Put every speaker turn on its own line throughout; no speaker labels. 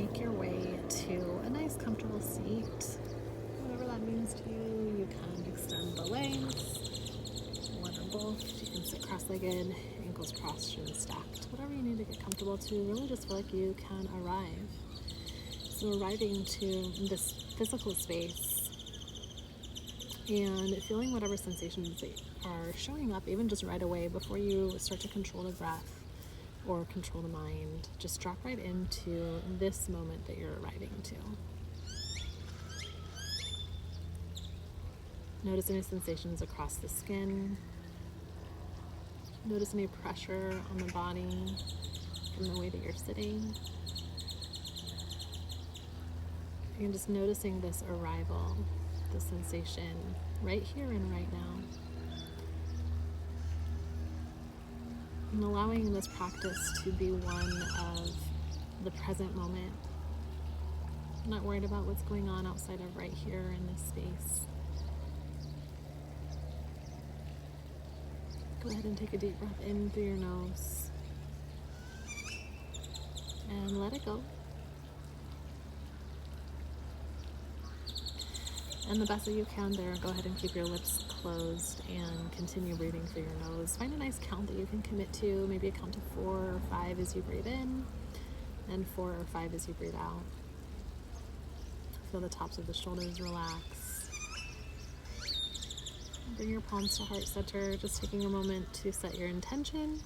make your way to a nice comfortable seat. Whatever that means to you, you can extend the legs, one or both. You can sit cross-legged, ankles crossed, shins stacked. Whatever you need to get comfortable to really just feel like you can arrive. So arriving to this physical space and feeling whatever sensations are showing up even just right away before you start to control the breath or control the mind. Just drop right into this moment that you're arriving to. Notice any sensations across the skin. Notice any pressure on the body from the way that you're sitting. And just noticing this arrival, the sensation right here and right now. And allowing this practice to be one of the present moment. Not worried about what's going on outside of right here in this space. Go ahead and take a deep breath in through your nose. And let it go. And the best that you can there, go ahead and keep your lips closed and continue breathing through your nose. Find a nice count that you can commit to, maybe a count of 4 or 5 as you breathe in, and 4 or 5 as you breathe out. Feel the tops of the shoulders relax. Bring your palms to heart center, just taking a moment to set your intention,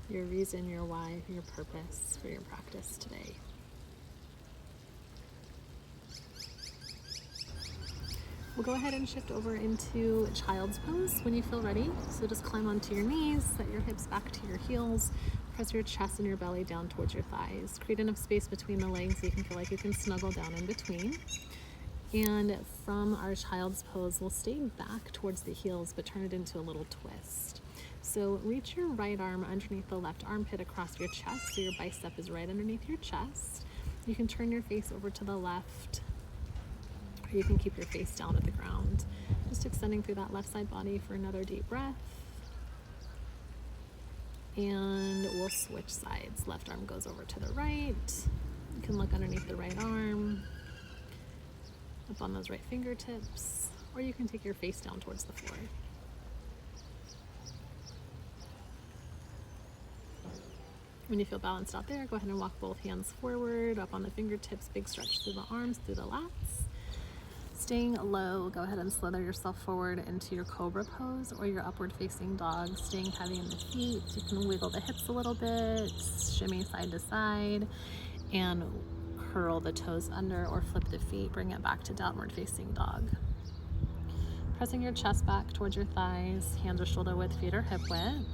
your reason, your why, your purpose for your practice today. We'll go ahead and shift over into child's pose when you feel ready. So just climb onto your knees, set your hips back to your heels, press your chest and your belly down towards your thighs. Create enough space between the legs so you can feel like you can snuggle down in between. And from our child's pose, we'll stay back towards the heels, but turn it into a little twist. So reach your right arm underneath the left armpit across your chest, so your bicep is right underneath your chest. You can turn your face over to the left, or you can keep your face down at the ground. Just extending through that left side body for another deep breath. And we'll switch sides. Left arm goes over to the right. You can look underneath the right arm, up on those right fingertips, or you can take your face down towards the floor. When you feel balanced out there, go ahead and walk both hands forward, up on the fingertips, big stretch through the arms, through the lats. Staying low, go ahead and slither yourself forward into your cobra pose or your upward facing dog, staying heavy in the feet. You can wiggle the hips a little bit, shimmy side to side, and curl the toes under or flip the feet, bring it back to downward facing dog. Pressing your chest back towards your thighs, hands are shoulder width, feet are hip width.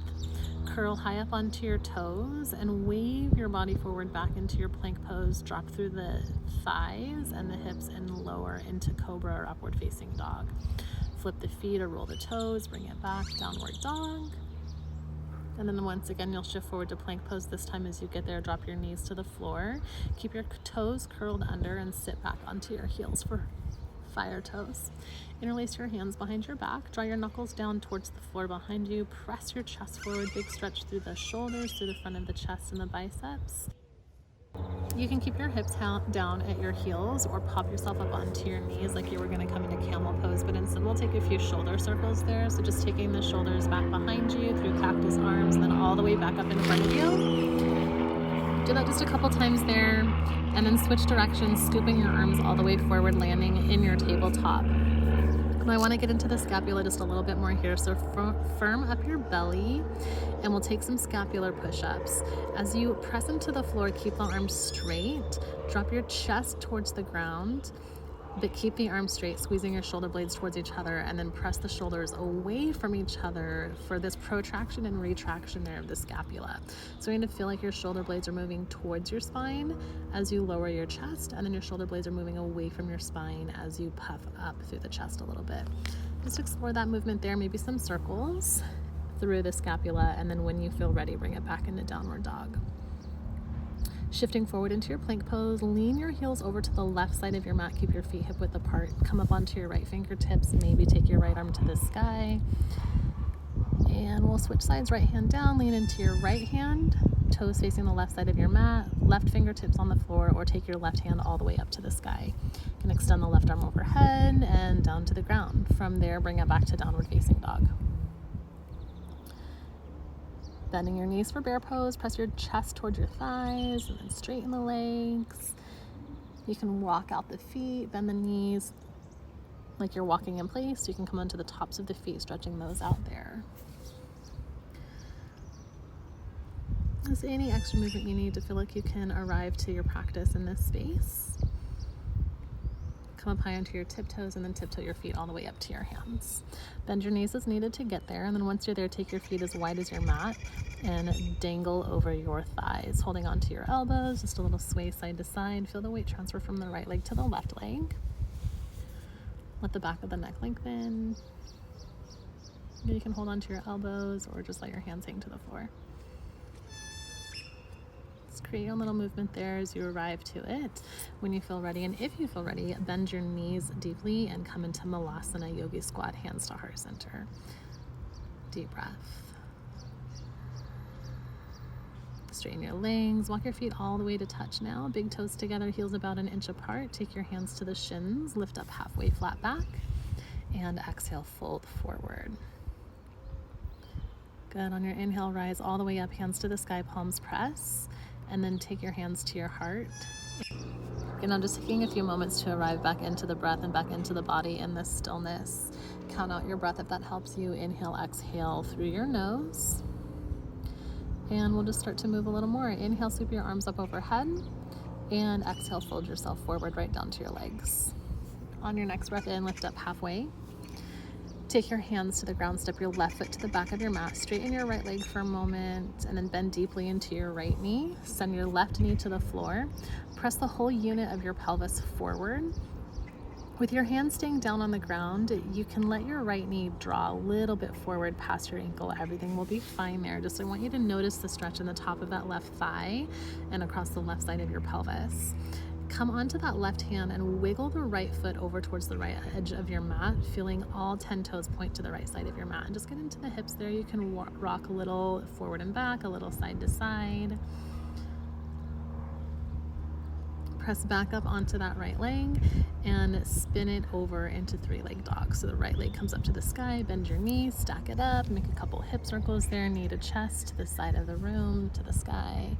Curl high up onto your toes and wave your body forward back into your plank pose. Drop through the thighs and the hips and lower into cobra or upward facing dog. Flip the feet or roll the toes, bring it back, downward dog. And then once again, you'll shift forward to plank pose. This time as you get there, drop your knees to the floor. Keep your toes curled under and sit back onto your heels for fire toes. Interlace your hands behind your back. Draw your knuckles down towards the floor behind you. Press your chest forward. Big stretch through the shoulders, through the front of the chest and the biceps. You can keep your hips down at your heels or pop yourself up onto your knees like you were going to come into camel pose, but instead we'll take a few shoulder circles there. So just taking the shoulders back behind you through cactus arms, then all the way back up in front of you. Do that just a couple times there, and then switch directions, scooping your arms all the way forward, landing in your tabletop. Now I want to get into the scapula just a little bit more here, so firm up your belly, and we'll take some scapular push-ups. As you press into the floor, keep the arms straight, drop your chest towards the ground, but keep the arms straight, squeezing your shoulder blades towards each other, and then press the shoulders away from each other for this protraction and retraction there of the scapula. So you're going to feel like your shoulder blades are moving towards your spine as you lower your chest, and then your shoulder blades are moving away from your spine as you puff up through the chest a little bit. Just explore that movement there, maybe some circles through the scapula, and then when you feel ready, bring it back into downward dog. Shifting forward into your plank pose, lean your heels over to the left side of your mat, keep your feet hip width apart, come up onto your right fingertips, maybe take your right arm to the sky, and we'll switch sides, right hand down, lean into your right hand, toes facing the left side of your mat, left finger fingertips on the floor, or take your left hand all the way up to the sky. You can extend the left arm overhead and down to the ground. From there, bring it back to downward facing dog. Bending your knees for bear pose, press your chest towards your thighs, and then straighten the legs. You can walk out the feet, bend the knees like you're walking in place. You can come onto the tops of the feet, stretching those out there. Is there any extra movement you need to feel like you can arrive to your practice in this space? Come up high onto your tiptoes and then tiptoe your feet all the way up to your hands. Bend your knees as needed to get there, and then once you're there, take your feet as wide as your mat and dangle over your thighs, holding onto your elbows, just a little sway side to side. Feel the weight transfer from the right leg to the left leg. Let the back of the neck lengthen. You can hold onto your elbows or just let your hands hang to the floor. Create your little movement there as you arrive to it. When you feel ready, and if you feel ready, bend your knees deeply and come into Malasana Yogi Squat, hands to heart center. Deep breath. Straighten your legs, walk your feet all the way to touch now. Big toes together, heels about an inch apart. Take your hands to the shins, lift up halfway, flat back, and exhale, fold forward. Good. On your inhale, rise all the way up, hands to the sky, palms press. And then take your hands to your heart. And I'm just taking a few moments to arrive back into the breath and back into the body in this stillness. Count out your breath if that helps you. Inhale, exhale through your nose. And we'll just start to move a little more. Inhale, sweep your arms up overhead. And exhale, fold yourself forward right down to your legs. On your next breath in, lift up halfway. Take your hands to the ground, step your left foot to the back of your mat, straighten your right leg for a moment, and then bend deeply into your right knee. Send your left knee to the floor. Press the whole unit of your pelvis forward. With your hands staying down on the ground, you can let your right knee draw a little bit forward past your ankle. Everything will be fine there. Just I want you to notice the stretch in the top of that left thigh and across the left side of your pelvis. Come onto that left hand and wiggle the right foot over towards the right edge of your mat, feeling all 10 toes point to the right side of your mat. And just get into the hips there. You can rock a little forward and back, a little side to side. Press back up onto that right leg and spin it over into three-leg dog. So the right leg comes up to the sky, bend your knees, stack it up, make a couple hip circles there, knee to chest, to the side of the room, to the sky,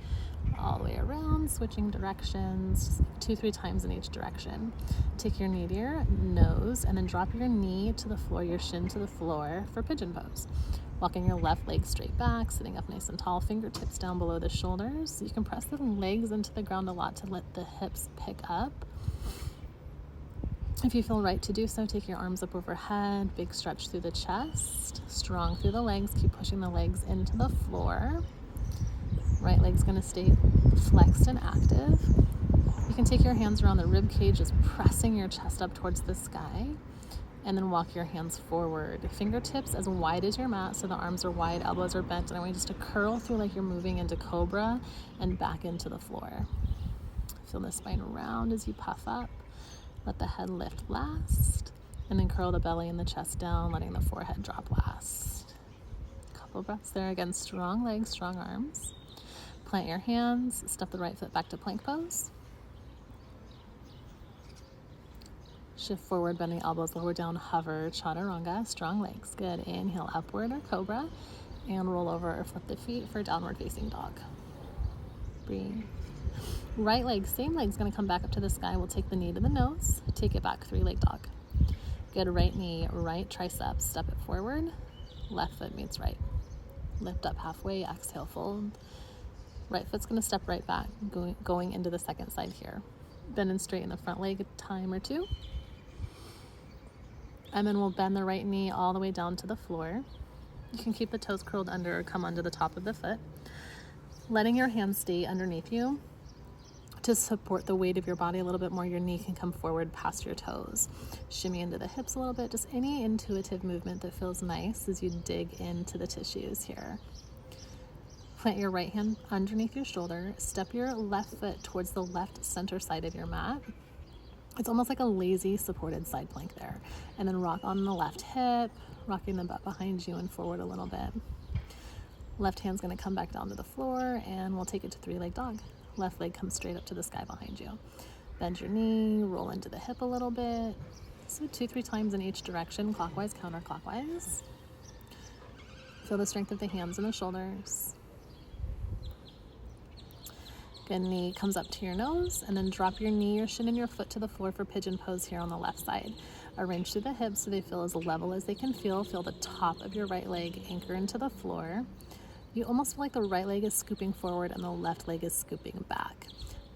all the way around, switching directions, 2-3 times in each direction. Take your knee to your nose and then drop your knee to the floor, your shin to the floor for pigeon pose. Walking your left leg straight back, sitting up nice and tall, fingertips down below the shoulders. You can press the legs into the ground a lot to let the hips pick up. If you feel right to do so, take your arms up overhead, big stretch through the chest, strong through the legs, keep pushing the legs into the floor. Right leg's gonna stay flexed and active. You can take your hands around the rib cage, just pressing your chest up towards the sky, and then walk your hands forward. Fingertips as wide as your mat, so the arms are wide, elbows are bent, and I want you just to curl through like you're moving into cobra and back into the floor. Feel the spine round as you puff up. Let the head lift last, and then curl the belly and the chest down, letting the forehead drop last. Couple breaths there. Again, strong legs, strong arms. Plant your hands, step the right foot back to plank pose. Shift forward, bending elbows, lower down, hover, chaturanga, strong legs. Good. Inhale, upward or cobra, and roll over or flip the feet for downward facing dog. Breathe. Right leg, same leg's gonna come back up to the sky. We'll take the knee to the nose, take it back, three-leg dog. Good. Right knee, right tricep, step it forward, left foot meets right. Lift up halfway, exhale, fold. Right foot's gonna step right back, going into the second side here. Bend and straighten the front leg a time or two. And then we'll bend the right knee all the way down to the floor. You can keep the toes curled under or come under the top of the foot. Letting your hands stay underneath you to support the weight of your body a little bit more. Your knee can come forward past your toes. Shimmy into the hips a little bit. Just any intuitive movement that feels nice as you dig into the tissues here. Plant your right hand underneath your shoulder. Step your left foot towards the left center side of your mat. It's almost like a lazy supported side plank there. And then rock on the left hip, rocking the butt behind you and forward a little bit. Left hand's gonna come back down to the floor and we'll take it to three-leg dog. Left leg comes straight up to the sky behind you. Bend your knee, roll into the hip a little bit. So 2-3 times in each direction, clockwise, counterclockwise. Feel the strength of the hands and the shoulders. Good, knee comes up to your nose, and then drop your knee, your shin, and your foot to the floor for pigeon pose here on the left side. Arrange through the hips so they feel as level as they can feel. Feel the top of your right leg anchor into the floor. You almost feel like the right leg is scooping forward and the left leg is scooping back.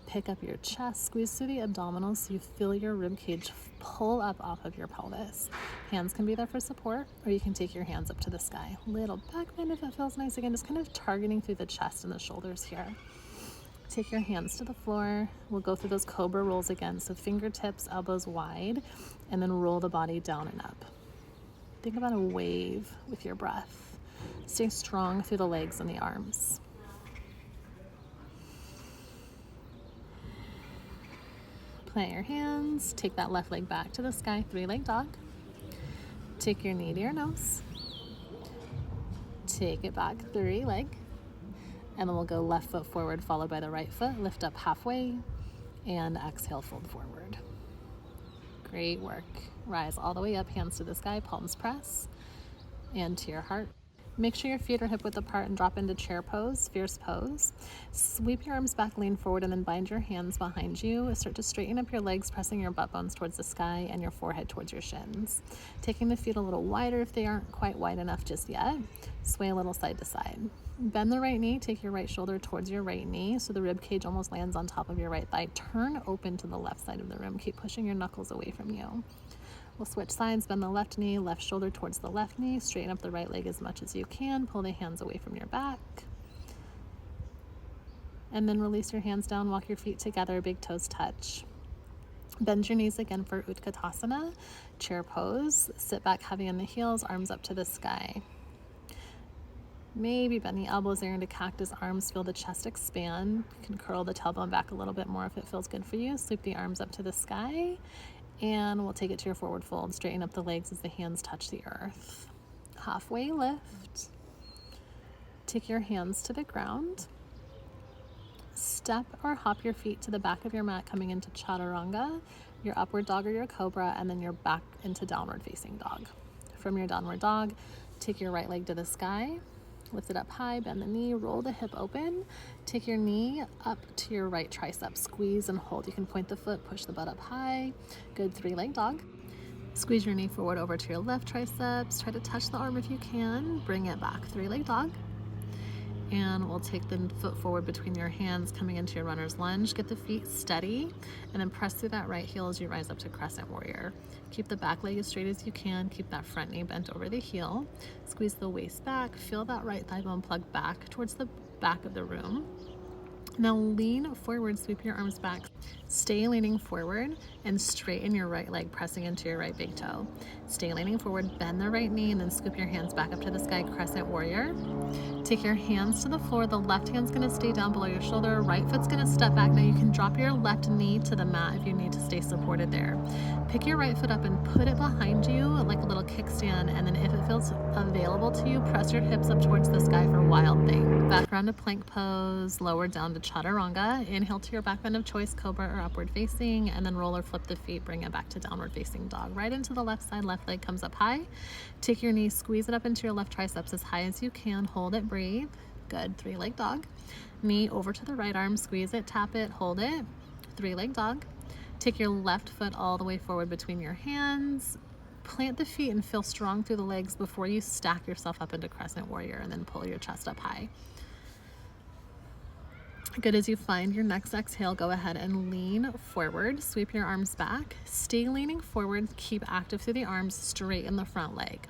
Pick up your chest, squeeze through the abdominals so you feel your rib cage pull up off of your pelvis. Hands can be there for support, or you can take your hands up to the sky. Little back bend if it feels nice. Again, just kind of targeting through the chest and the shoulders here. Take your hands to the floor. We'll go through those cobra rolls again. So fingertips, elbows wide, and then roll the body down and up. Think about a wave with your breath. Stay strong through the legs and the arms. Plant your hands, take that left leg back to the sky, 3-leg dog. Take your knee to your nose. Take it back, 3-leg. And then we'll go left foot forward, followed by the right foot. Lift up halfway, and exhale, fold forward. Great work. Rise all the way up, hands to the sky, palms press, and to your heart. Make sure your feet are hip width apart and drop into chair pose, fierce pose. Sweep your arms back, lean forward, and then bind your hands behind you. Start to straighten up your legs, pressing your butt bones towards the sky and your forehead towards your shins. Taking the feet a little wider if they aren't quite wide enough just yet. Sway a little side to side. Bend the right knee, take your right shoulder towards your right knee so the rib cage almost lands on top of your right thigh. Turn open to the left side of the room. Keep pushing your knuckles away from you. We'll switch sides, bend the left knee, left shoulder towards the left knee, straighten up the right leg as much as you can, pull the hands away from your back. And then release your hands down, walk your feet together, big toes touch. Bend your knees again for Utkatasana, chair pose. Sit back heavy on the heels, arms up to the sky. Maybe bend the elbows there into cactus arms, feel the chest expand. You can curl the tailbone back a little bit more if it feels good for you. Sweep the arms up to the sky. And we'll take it to your forward fold. Straighten up the legs as the hands touch the earth. Halfway lift. Take your hands to the ground. Step or hop your feet to the back of your mat, coming into Chaturanga, your upward dog or your cobra, and then you're back into downward facing dog. From your downward dog, take your right leg to the sky. Lift it up high, bend the knee, roll the hip open. Take your knee up to your right tricep. Squeeze and hold. You can point the foot, push the butt up high. Good, 3-leg dog. Squeeze your knee forward over to your left triceps. Try to touch the arm if you can. Bring it back, 3-leg dog. And we'll take the foot forward between your hands, coming into your runner's lunge. Get the feet steady, and then press through that right heel as you rise up to crescent warrior. Keep the back leg as straight as you can. Keep that front knee bent over the heel. Squeeze the waist back. Feel that right thigh bone plug back towards the back of the room. Now lean forward, sweep your arms back. Stay leaning forward and straighten your right leg, pressing into your right big toe. Stay leaning forward, bend the right knee, and then scoop your hands back up to the sky, crescent warrior. Take your hands to the floor. The left hand's gonna stay down below your shoulder. Right foot's gonna step back. Now you can drop your left knee to the mat if you need to stay supported there. Pick your right foot up and put it behind you like a little kickstand, and then if it feels available to you, press your hips up towards the sky for wild thing. Back around to plank pose, lower down to Chaturanga. Inhale to your back bend of choice, cobra or upward facing, and then roll or flip the feet, bring it back to downward facing dog. Right into the left side, left leg comes up high. Take your knee, squeeze it up into your left triceps as high as you can. Hold it, breathe. Good, 3-leg dog. Knee over to the right arm, squeeze it, tap it, hold it. 3-leg dog. Take your left foot all the way forward between your hands. Plant the feet and feel strong through the legs before you stack yourself up into crescent warrior, and then pull your chest up high. Good, as you find your next exhale, go ahead and lean forward, sweep your arms back. Stay leaning forward, keep active through the arms, straighten the front leg.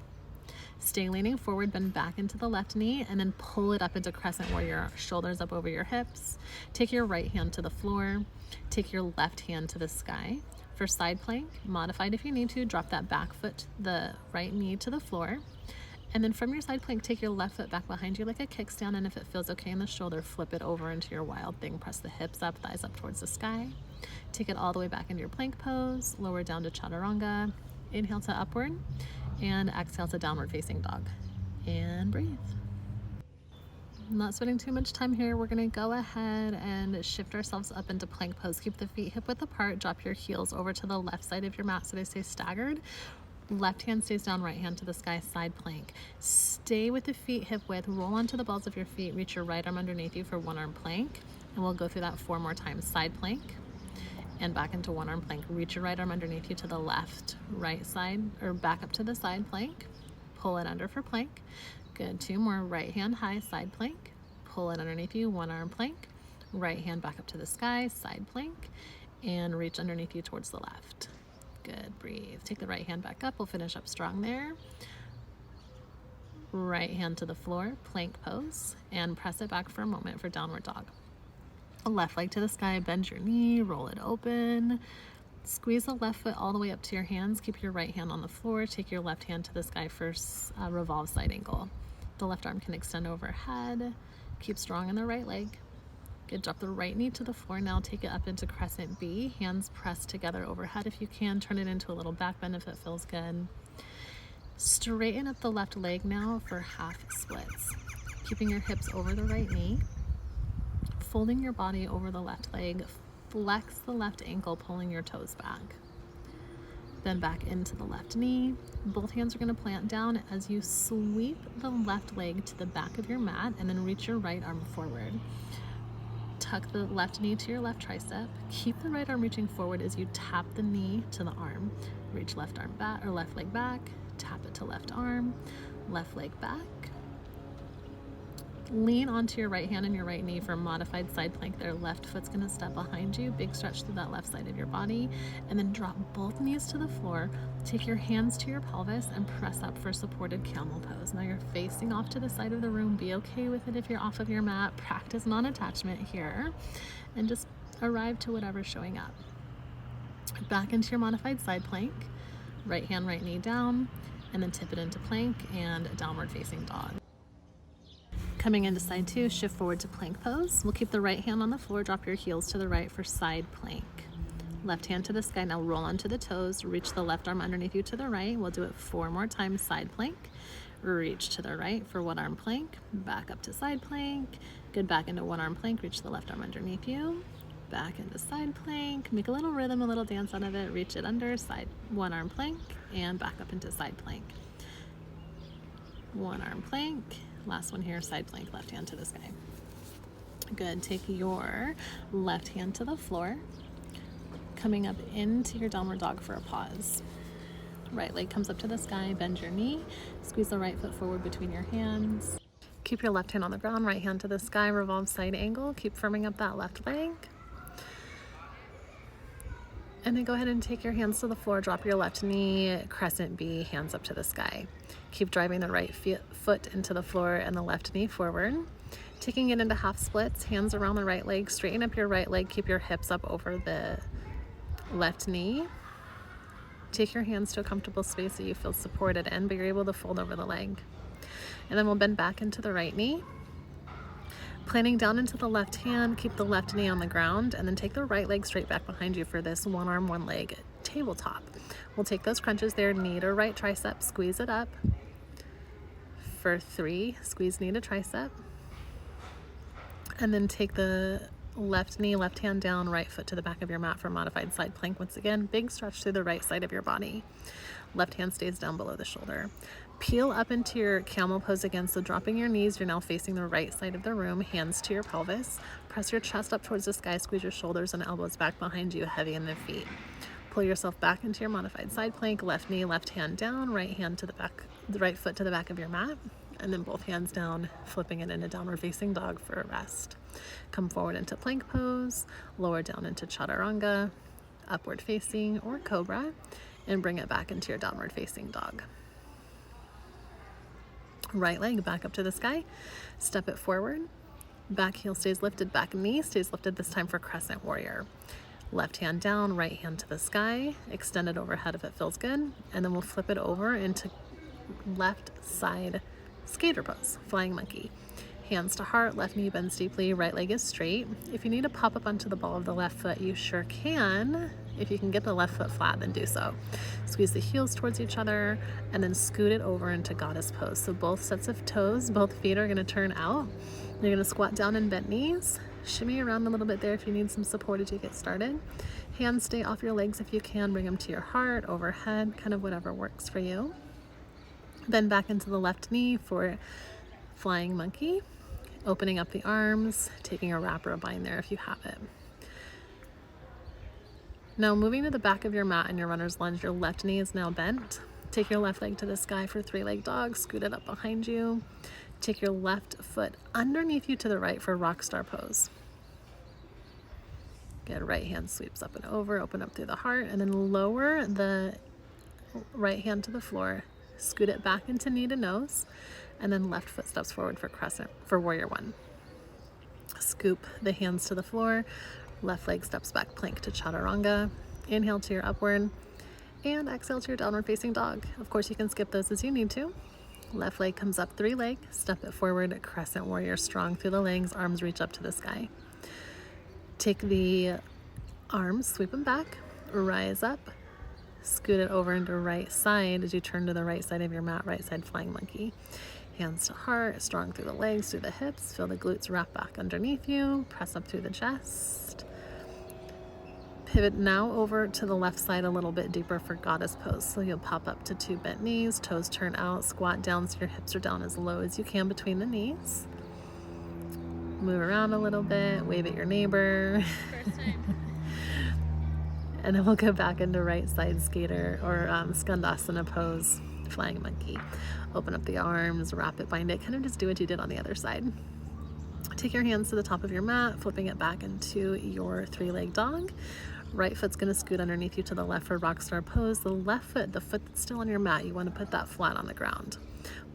Stay leaning forward, bend back into the left knee, and then pull it up into crescent warrior, shoulders up over your hips. Take your right hand to the floor, take your left hand to the sky. For side plank, modified if you need to, drop that back foot, the right knee to the floor. And then from your side plank, take your left foot back behind you like a kickstand, and if it feels okay in the shoulder, flip it over into your wild thing. Press the hips up, thighs up towards the sky. Take it all the way back into your plank pose, lower down to Chaturanga. Inhale to upward, and exhale to downward facing dog. And breathe. I'm not spending too much time here. We're gonna go ahead and shift ourselves up into plank pose. Keep the feet hip width apart, drop your heels over to the left side of your mat so they stay staggered. Left hand stays down, right hand to the sky, side plank. Stay with the feet hip width, roll onto the balls of your feet, reach your right arm underneath you for one arm plank. And we'll go through that 4 more times. Side plank and back into one arm plank. Reach your right arm underneath you to the left, right side, or back up to the side plank. Pull it under for plank. Good, 2 more. Right hand high, side plank. Pull it underneath you, one arm plank. Right hand back up to the sky, side plank. And reach underneath you towards the left. Good, breathe. Take the right hand back up. We'll finish up strong there. Right hand to the floor, plank pose, and press it back for a moment for downward dog. Left leg to the sky, bend your knee, roll it open. Squeeze the left foot all the way up to your hands. Keep your right hand on the floor. Take your left hand to the sky for revolve side angle. The left arm can extend overhead. Keep strong in the right leg. Good, drop the right knee to the floor. Now take it up into crescent B. Hands pressed together overhead if you can. Turn it into a little back bend if it feels good. Straighten up the left leg now for half splits. Keeping your hips over the right knee. Folding your body over the left leg. Flex the left ankle, pulling your toes back. Then back into the left knee. Both hands are going to plant down as you sweep the left leg to the back of your mat and then reach your right arm forward. Tuck the left knee to your left tricep. Keep the right arm reaching forward as you tap the knee to the arm. Reach left arm back or left leg back. Tap it to left arm, left leg back. Lean onto your right hand and your right knee for a modified side plank there. Left foot's gonna step behind you. Big stretch through that left side of your body. And then drop both knees to the floor. Take your hands to your pelvis and press up for supported camel pose. Now you're facing off to the side of the room. Be okay with it if you're off of your mat. Practice non-attachment here. And just arrive to whatever's showing up. Back into your modified side plank. Right hand, right knee down. And then tip it into plank and downward facing dog. Coming into side 2, shift forward to plank pose. We'll keep the right hand on the floor, drop your heels to the right for side plank. Left hand to the sky, now roll onto the toes, reach the left arm underneath you to the right. We'll do it 4 more times, side plank. Reach to the right for one arm plank, back up to side plank. Good, back into one arm plank, reach the left arm underneath you. Back into side plank, make a little rhythm, a little dance out of it, reach it under, side, one arm plank, and back up into side plank. One arm plank. Last one here, side plank, left hand to the sky. Good, take your left hand to the floor, coming up into your downward dog for a pause. Right leg comes up to the sky, bend your knee, squeeze the right foot forward between your hands. Keep your left hand on the ground, right hand to the sky, revolve side angle, keep firming up that left leg. And then go ahead and take your hands to the floor, drop your left knee, crescent B, hands up to the sky. Keep driving the right foot into the floor and the left knee forward. Taking it into half splits, hands around the right leg, straighten up your right leg, keep your hips up over the left knee. Take your hands to a comfortable space that you feel supported in, but you're able to fold over the leg. And then we'll bend back into the right knee. Planting down into the left hand, keep the left knee on the ground, and then take the right leg straight back behind you for this one arm, one leg tabletop. We'll take those crunches there, knee to right tricep, squeeze it up. For 3, squeeze knee to tricep. And then take the left knee, left hand down, right foot to the back of your mat for modified side plank. Once again, big stretch through the right side of your body. Left hand stays down below the shoulder. Peel up into your camel pose again, so dropping your knees, you're now facing the right side of the room, hands to your pelvis. Press your chest up towards the sky, squeeze your shoulders and elbows back behind you, heavy in the feet. Pull yourself back into your modified side plank, left knee, left hand down, right hand to the back, the right foot to the back of your mat, and then both hands down, flipping it into downward facing dog for a rest. Come forward into plank pose, lower down into chaturanga, upward facing or cobra, and bring it back into your downward facing dog. Right leg back up to the sky, step it forward, back heel stays lifted, back knee stays lifted, this time for crescent warrior. Left hand down, right hand to the sky, extend it overhead if it feels good, and then we'll flip it over into left side skater pose, flying monkey. Hands to heart, left knee bends deeply, right leg is straight. If you need to pop up onto the ball of the left foot, you sure can. If you can get the left foot flat, then do so. Squeeze the heels towards each other and then scoot it over into goddess pose. So both sets of toes, both feet are gonna turn out. You're gonna squat down and bent knees. Shimmy around a little bit there if you need some support as you get started. Hands stay off your legs if you can. Bring them to your heart, overhead, kind of whatever works for you. Bend back into the left knee for flying monkey. Opening up the arms, taking a wrapper bind there if you have it. Now moving to the back of your mat in your runner's lunge, your left knee is now bent. Take your left leg to the sky for three-leg dog, scoot it up behind you. Take your left foot underneath you to the right for rock star pose. Good, right hand sweeps up and over, open up through the heart, and then lower the right hand to the floor, scoot it back into knee to nose, and then left foot steps forward for crescent, for warrior one. Scoop the hands to the floor, left leg steps back, plank to chaturanga. Inhale to your upward, and exhale to your downward facing dog. Of course, you can skip those as you need to. Left leg comes up, three leg, step it forward, crescent warrior, strong through the legs, arms reach up to the sky. Take the arms, sweep them back, rise up, scoot it over into right side as you turn to the right side of your mat, right side flying monkey. Hands to heart, strong through the legs, through the hips, feel the glutes wrap back underneath you, press up through the chest. Pivot now over to the left side a little bit deeper for goddess pose. So you'll pop up to two bent knees, toes turn out, squat down so your hips are down as low as you can between the knees. Move around a little bit, wave at your neighbor.
First time.
And then we'll go back into right side skater or skandasana pose, flying monkey. Open up the arms, wrap it, bind it, kind of just do what you did on the other side. Take your hands to the top of your mat, flipping it back into your three-leg dog. Right foot's gonna scoot underneath you to the left for rock star pose. The left foot, the foot that's still on your mat, you wanna put that flat on the ground.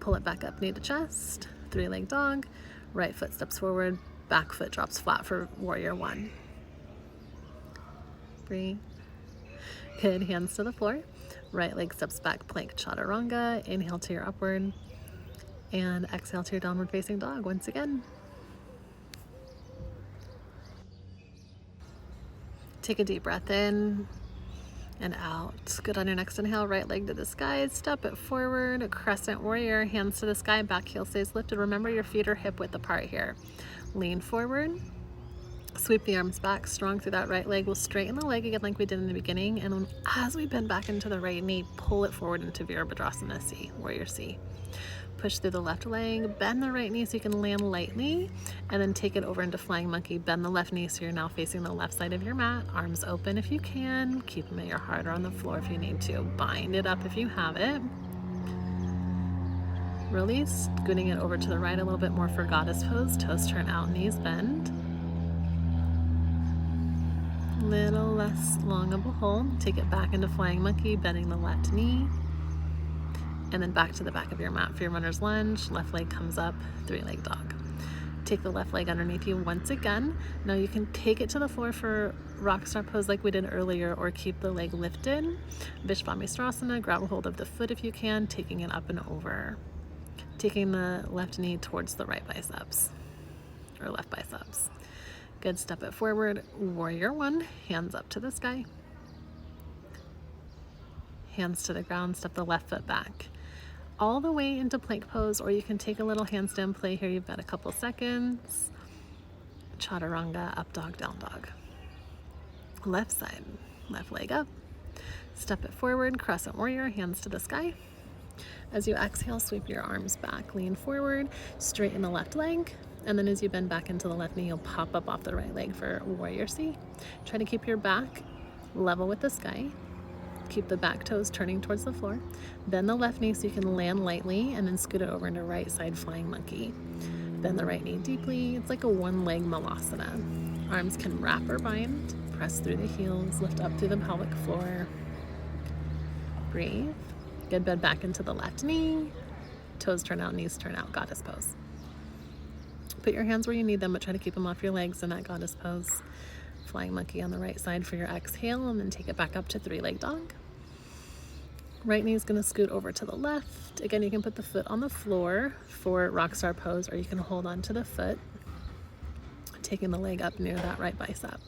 Pull it back up, knee to chest, three-leg dog. Right foot steps forward, back foot drops flat for warrior one. Breathe. Good, hands to the floor. Right leg steps back, plank chaturanga. Inhale to your upward and exhale to your downward facing dog once again. Take a deep breath in and out. Good, on your next inhale, right leg to the sky, step it forward, a crescent warrior, hands to the sky, back heel stays lifted. Remember your feet are hip width apart here. Lean forward, sweep the arms back, strong through that right leg. We'll straighten the leg again like we did in the beginning, and as we bend back into the right knee, pull it forward into Virabhadrasana C, warrior C. Push through the left leg, bend the right knee so you can land lightly, and then take it over into flying monkey. Bend the left knee so you're now facing the left side of your mat. Arms open if you can. Keep them at your heart or on the floor if you need to. Bind it up if you have it. Release, scooting it over to the right a little bit more for goddess pose. Toes turn out, knees bend. Little less long of a hold. Take it back into flying monkey, bending the left knee. And then back to the back of your mat for your runner's lunge. Left leg comes up, three-leg dog. Take the left leg underneath you once again. Now you can take it to the floor for rock star pose like we did earlier, or keep the leg lifted. Vishvamesvarasana, grab a hold of the foot if you can, taking it up and over. Taking the left knee towards the right biceps, or left biceps. Good, step it forward, warrior one, hands up to the sky. Hands to the ground, step the left foot back. All the way into plank pose, or you can take a little handstand play here. You've got a couple seconds. Chaturanga, up dog, down dog. Left side, left leg up. Step it forward, crescent warrior, hands to the sky. As you exhale, sweep your arms back, lean forward, straighten the left leg. And then as you bend back into the left knee, you'll pop up off the right leg for warrior C. Try to keep your back level with the sky. Keep the back toes turning towards the floor. Bend the left knee so you can land lightly, and then scoot it over into right side flying monkey. Bend the right knee deeply. It's like a one-leg malasana. Arms can wrap or bind. Press through the heels, lift up through the pelvic floor. Breathe. Good, bend back into the left knee. Toes turn out, knees turn out, goddess pose. Put your hands where you need them, but try to keep them off your legs in that goddess pose. Flying monkey on the right side for your exhale, and then take it back up to three-leg dog. Right knee is going to scoot over to the left. Again, you can put the foot on the floor for rockstar pose, or you can hold on to the foot, taking the leg up near that right bicep.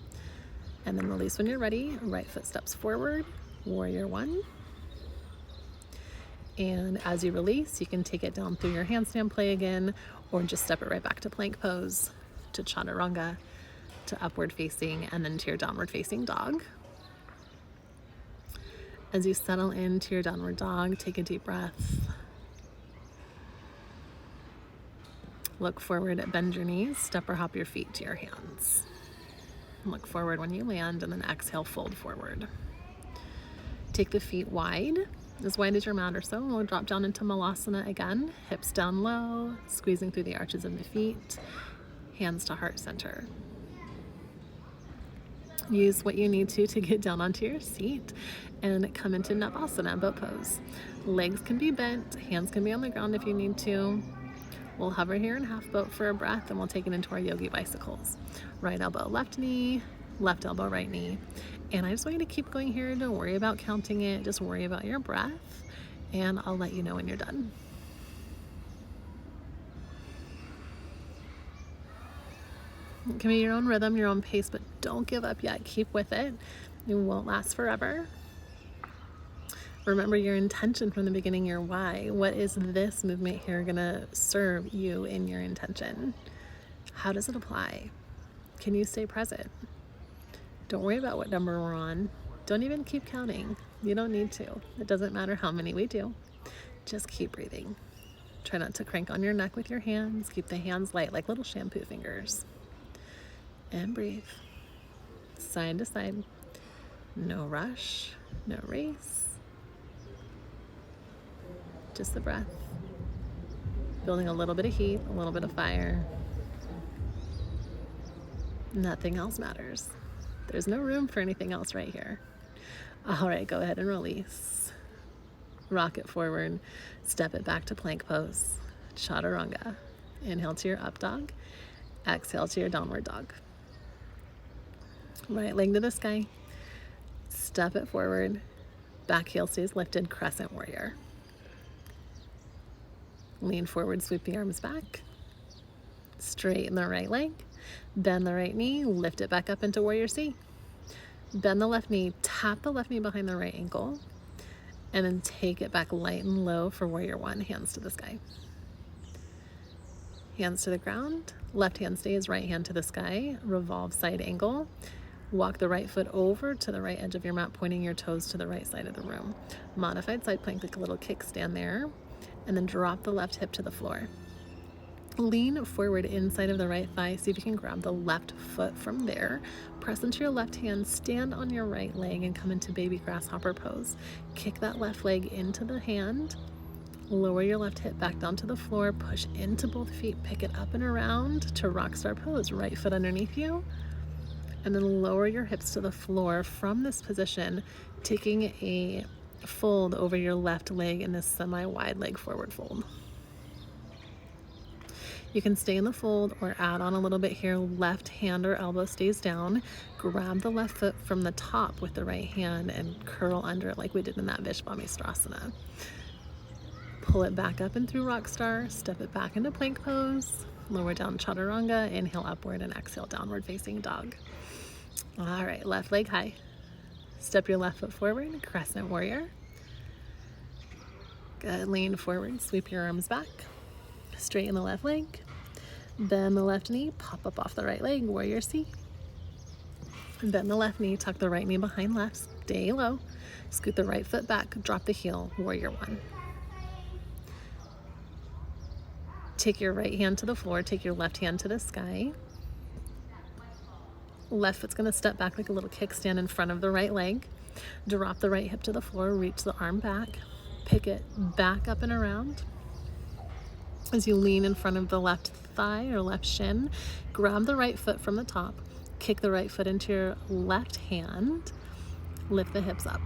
And then release when you're ready. Right foot steps forward, warrior one. And as you release, you can take it down through your handstand play again, or just step it right back to plank pose, to chaturanga, to upward facing, and then to your downward facing dog. As you settle into your downward dog, take a deep breath. Look forward, bend your knees, step or hop your feet to your hands. Look forward when you land, and then exhale, fold forward. Take the feet wide as your mat or so. We'll drop down into Malasana again, hips down low, squeezing through the arches of the feet, hands to heart center. Use what you need to get down onto your seat and come into Navasana, boat pose. Legs can be bent, hands can be on the ground if you need to. We'll hover here in half boat for a breath, and we'll take it into our yogi bicycles. Right elbow, left knee, left elbow, right knee. And I just want you to keep going here. Don't worry about counting it. Just worry about your breath, and I'll let you know when you're done. It can be your own rhythm, your own pace, but don't give up yet. Keep with it. It won't last forever. Remember your intention from the beginning, your why. What is this movement here gonna serve you in your intention? How does it apply? Can you stay present? Don't worry about what number we're on. Don't even keep counting. You don't need to. It doesn't matter how many we do. Just keep breathing. Try not to crank on your neck with your hands. Keep the hands light like little shampoo fingers. And breathe. Side to side. No rush, no race. Just the breath. Building a little bit of heat, a little bit of fire. Nothing else matters. There's no room for anything else right here. All right, go ahead and release. Rock it forward. Step it back to plank pose. Chaturanga. Inhale to your up dog. Exhale to your downward dog. Right leg to the sky. Step it forward. Back heel stays lifted, crescent warrior. Lean forward, sweep the arms back. Straighten the right leg. Bend the right knee, lift it back up into warrior C. Bend the left knee, tap the left knee behind the right ankle, and then take it back light and low for warrior one, hands to the sky. Hands to the ground, left hand stays, right hand to the sky, revolve side angle. Walk the right foot over to the right edge of your mat, pointing your toes to the right side of the room. Modified side plank, like a little kickstand there, and then drop the left hip to the floor. Lean forward inside of the right thigh. See if you can grab the left foot from there. Press into your left hand, stand on your right leg, and come into baby grasshopper pose. Kick that left leg into the hand. Lower your left hip back down to the floor. Push into both feet. Pick it up and around to rockstar pose. Right foot underneath you. And then lower your hips to the floor from this position, taking a fold over your left leg in this semi-wide leg forward fold. You can stay in the fold or add on a little bit here. Left hand or elbow stays down. Grab the left foot from the top with the right hand and curl under it like we did in that Vishvamishrasana. Pull it back up and through rockstar. Step it back into plank pose. Lower down chaturanga. Inhale upward and exhale downward facing dog. All right, left leg high. Step your left foot forward, crescent warrior. Good, lean forward, sweep your arms back. Straighten the left leg. Bend the left knee, pop up off the right leg, warrior C. Bend the left knee, tuck the right knee behind left, stay low. Scoot the right foot back, drop the heel, warrior one. Take your right hand to the floor, take your left hand to the sky. Left foot's gonna step back like a little kickstand in front of the right leg. Drop the right hip to the floor, reach the arm back. Pick it back up and around. As you lean in front of the left thigh or left shin, grab the right foot from the top, kick the right foot into your left hand, lift the hips up.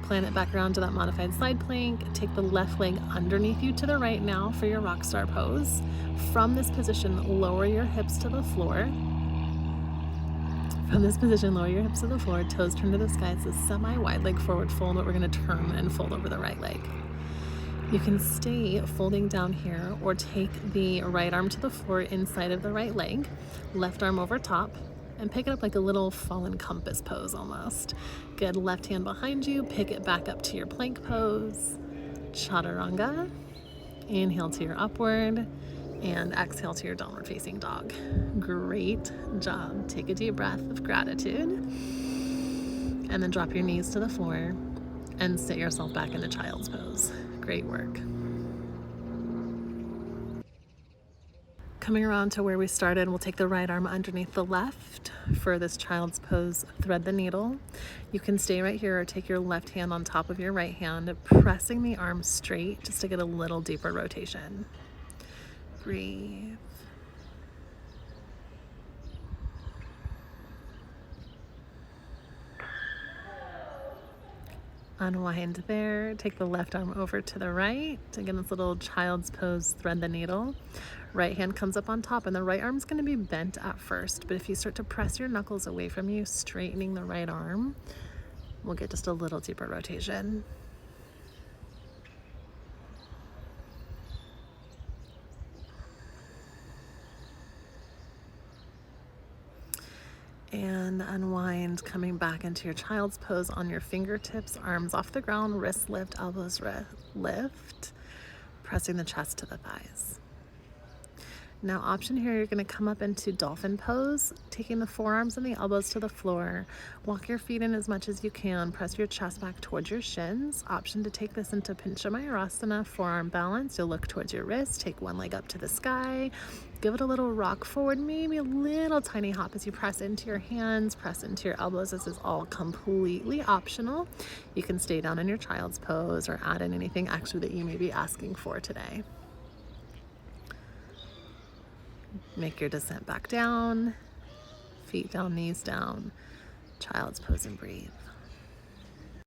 Plant it back around to that modified side plank. Take the left leg underneath you to the right now for your rockstar pose. From this position, lower your hips to the floor. From this position, lower your hips to the floor, toes turn to the sky. It's a semi-wide leg forward fold, but we're going to turn and fold over the right leg. You can stay folding down here or take the right arm to the floor inside of the right leg, left arm over top, and pick it up like a little fallen compass pose almost. Good. Left hand behind you, pick it back up to your plank pose. Chaturanga. Inhale to your upward and exhale to your downward facing dog. Great job. Take a deep breath of gratitude and then drop your knees to the floor and sit yourself back into child's pose. Great work. Coming around to where we started, we'll take the right arm underneath the left for this child's pose, thread the needle. You can stay right here or take your left hand on top of your right hand, pressing the arm straight just to get a little deeper rotation. Breathe. Unwind there. Take the left arm over to the right. Again, this little child's pose, thread the needle. Right hand comes up on top and the right arm's going to be bent at first, but if you start to press your knuckles away from you, straightening the right arm, we'll get just a little deeper rotation. And unwind, coming back into your child's pose on your fingertips, arms off the ground, wrists lift, elbows lift, pressing the chest to the thighs. Now option here, you're going to come up into dolphin pose, taking the forearms and the elbows to the floor. Walk your feet in as much as you can. Press your chest back towards your shins. Option to take this into Pincha Mayurasana, forearm balance. You'll look towards your wrist, take one leg up to the sky. Give it a little rock forward, maybe a little tiny hop as you press into your hands, press into your elbows. This is all completely optional. You can stay down in your child's pose or add in anything extra that you may be asking for today. Make your descent back down, feet down, knees down, child's pose and breathe.